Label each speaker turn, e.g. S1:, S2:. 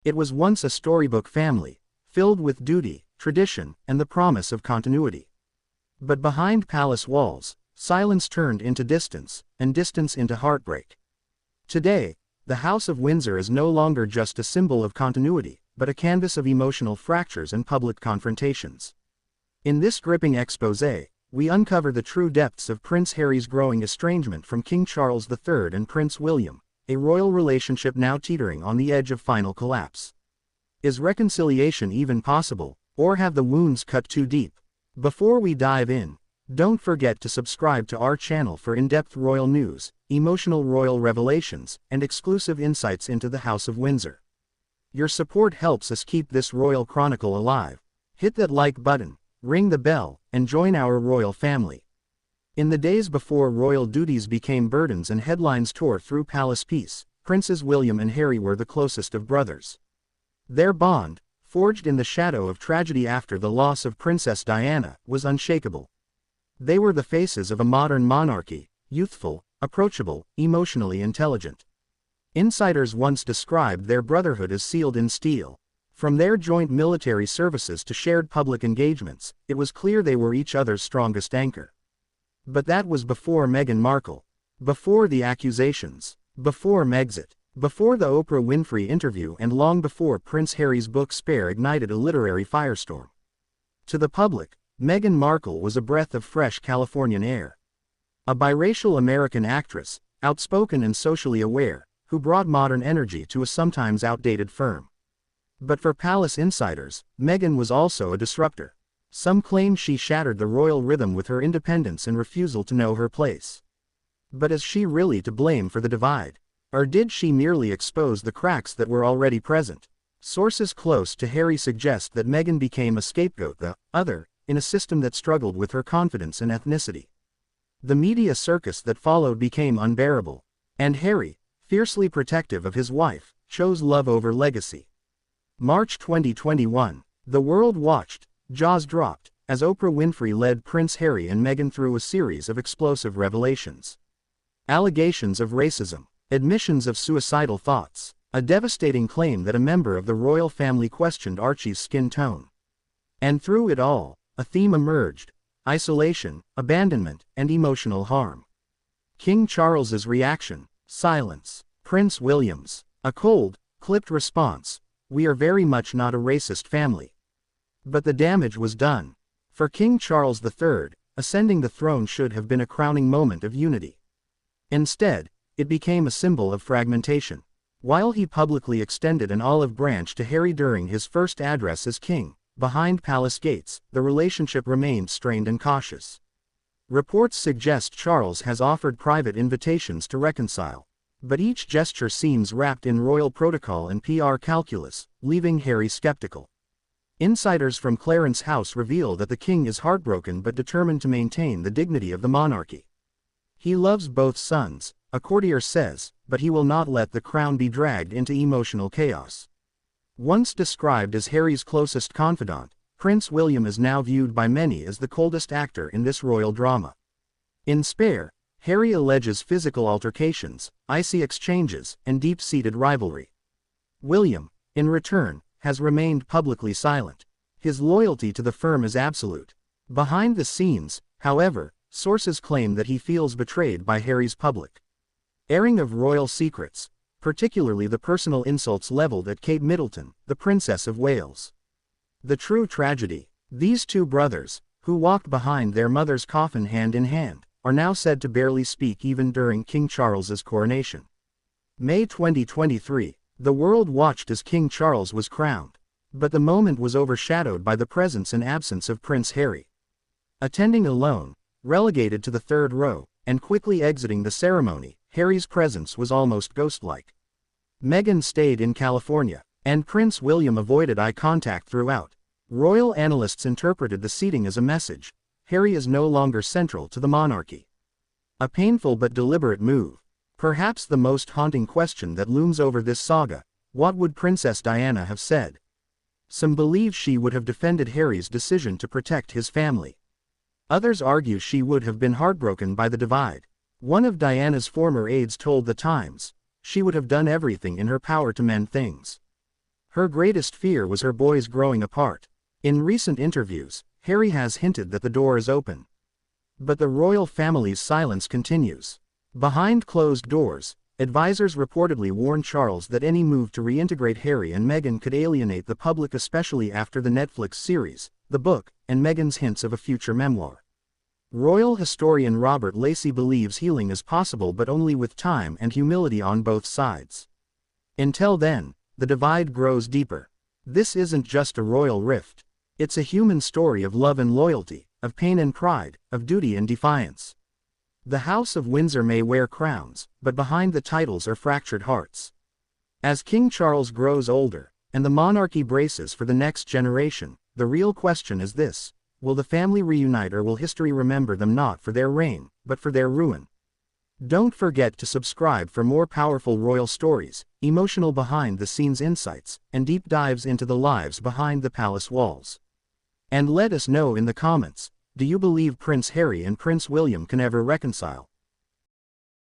S1: It was once a storybook family, filled with duty, tradition, and the promise of continuity. But behind palace walls, silence turned into distance, and distance into heartbreak. Today, the House of Windsor is no longer just a symbol of continuity, but a canvas of emotional fractures and public confrontations. In this gripping exposé, we uncover the true depths of Prince Harry's growing estrangement from King Charles III and Prince William, a royal relationship now teetering on the edge of final collapse. Is reconciliation even possible, or have the wounds cut too deep? Before we dive in, don't forget to subscribe to our channel for in-depth royal news, emotional royal revelations, and exclusive insights into the House of Windsor. Your support helps us keep this royal chronicle alive. Hit that like button, ring the bell, and join our royal family. In the days before royal duties became burdens and headlines tore through palace peace, Princes William and Harry were the closest of brothers. Their bond, forged in the shadow of tragedy after the loss of Princess Diana, was unshakable. They were the faces of a modern monarchy, youthful, approachable, emotionally intelligent. Insiders once described their brotherhood as sealed in steel. From their joint military services to shared public engagements, it was clear they were each other's strongest anchor. But that was before Meghan Markle. Before the accusations. Before Megxit. Before the Oprah Winfrey interview, and long before Prince Harry's book Spare ignited a literary firestorm. To the public, Meghan Markle was a breath of fresh Californian air. A biracial American actress, outspoken and socially aware, who brought modern energy to a sometimes outdated firm. But for palace insiders, Meghan was also a disruptor. Some claim she shattered the royal rhythm with her independence and refusal to know her place. But is she really to blame for the divide? Or did she merely expose the cracks that were already present? Sources close to Harry suggest that Meghan became a scapegoat, the other, in a system that struggled with her confidence and ethnicity. The media circus that followed became unbearable. And Harry, fiercely protective of his wife, chose love over legacy. March 2021. The world watched, jaws dropped, as Oprah Winfrey led Prince Harry and Meghan through a series of explosive revelations. Allegations of racism, admissions of suicidal thoughts, a devastating claim that a member of the royal family questioned Archie's skin tone. And through it all, a theme emerged: isolation, abandonment, and emotional harm. King Charles's reaction: silence. Prince William's: a cold, clipped response: "We are very much not a racist family." But the damage was done. For King Charles III, ascending the throne should have been a crowning moment of unity. Instead, it became a symbol of fragmentation. While he publicly extended an olive branch to Harry during his first address as king, behind palace gates, the relationship remained strained and cautious. Reports suggest Charles has offered private invitations to reconcile. But each gesture seems wrapped in royal protocol and PR calculus, leaving Harry skeptical. Insiders from Clarence House reveal that the king is heartbroken but determined to maintain the dignity of the monarchy. He loves both sons, a courtier says, but he will not let the crown be dragged into emotional chaos. Once described as Harry's closest confidant, Prince William is now viewed by many as the coldest actor in this royal drama. In Spare, Harry alleges physical altercations, icy exchanges, and deep-seated rivalry. William, in return, has remained publicly silent. His loyalty to the firm is absolute. Behind the scenes, however, sources claim that he feels betrayed by Harry's public airing of royal secrets, particularly the personal insults leveled at Kate Middleton, the Princess of Wales. The true tragedy: these two brothers, who walked behind their mother's coffin hand in hand, are now said to barely speak even during King Charles's coronation. May 2023, the world watched as King Charles was crowned. But the moment was overshadowed by the presence and absence of Prince Harry. Attending alone, relegated to the third row, and quickly exiting the ceremony, Harry's presence was almost ghost-like. Meghan stayed in California, and Prince William avoided eye contact throughout. Royal analysts interpreted the seating as a message: Harry is no longer central to the monarchy. A painful but deliberate move. Perhaps the most haunting question that looms over this saga: what would Princess Diana have said? Some believe she would have defended Harry's decision to protect his family. Others argue she would have been heartbroken by the divide. One of Diana's former aides told The Times, "She would have done everything in her power to mend things." Her greatest fear was her boys growing apart. In recent interviews, Harry has hinted that the door is open. But the royal family's silence continues. Behind closed doors, advisors reportedly warn Charles that any move to reintegrate Harry and Meghan could alienate the public, especially after the Netflix series, the book, and Meghan's hints of a future memoir. Royal historian Robert Lacey believes healing is possible, but only with time and humility on both sides. Until then, the divide grows deeper. This isn't just a royal rift. It's a human story of love and loyalty, of pain and pride, of duty and defiance. The House of Windsor may wear crowns, but behind the titles are fractured hearts. As King Charles grows older, and the monarchy braces for the next generation, the real question is this: will the family reunite, or will history remember them not for their reign, but for their ruin? Don't forget to subscribe for more powerful royal stories, emotional behind-the-scenes insights, and deep dives into the lives behind the palace walls. And let us know in the comments, do you believe Prince Harry and Prince William can ever reconcile?